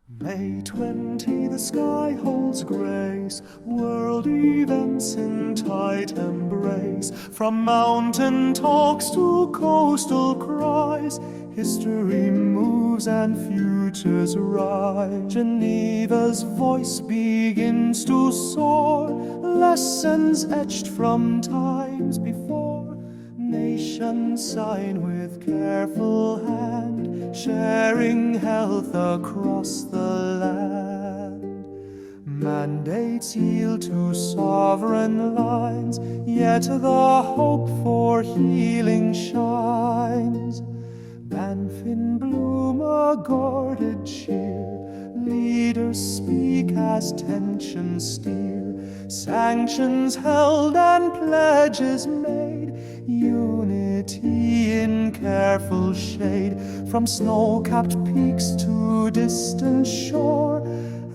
May 20, the sky holds grace, world events in tight embrace. From mountain talks to coastal cries, history moves and futures rise. Geneva's voice begins to soar, lessons etched from times before. Nations sign with careful hand, sharing health across the land. Mandates yield to sovereign lines, yet the hope for healing shines. Banffin bloom a guarded cheer, leaders speak as tensions steer. Sanctions held and pledges made, unity in careful shade. From snow-capped peaks to distant shore,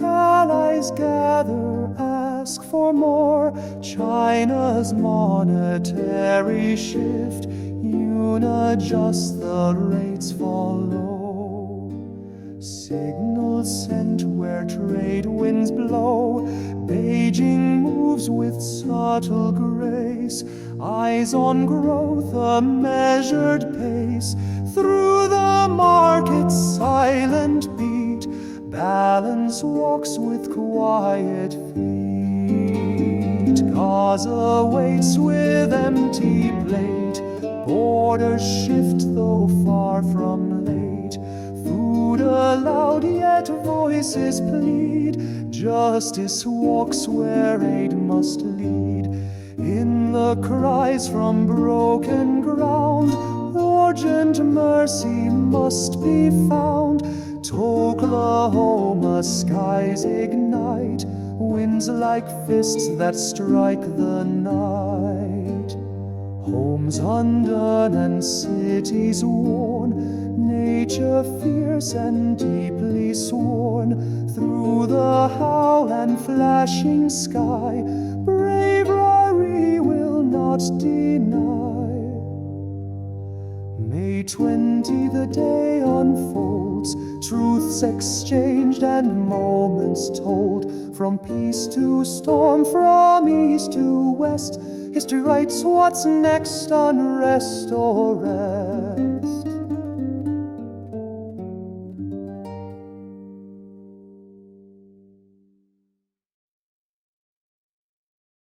allies gather, ask for more. China's monetary shift, adjust, the rates follow. Signals sent where trade winds blow, Beijing moves with subtle grace. Eyes on growth, a measured pace. Through the market's silent beat, balance walks with quiet feet. Gaza waits with empty plate, borders shift though far from late. Food allowed yet voices plead, justice walks where aid must lead. In the cries from broken ground, urgent mercy must be found. To Oklahoma skies ignite, winds like fists that strike the night. Homes undone and cities worn, nature fierce and deeply sworn. Through the howl and flashing sky, bravery will not deny. May 20, the day unfolds, truths exchanged and moments told. From peace to storm, from east to west, history writes what's next, unrest or rest.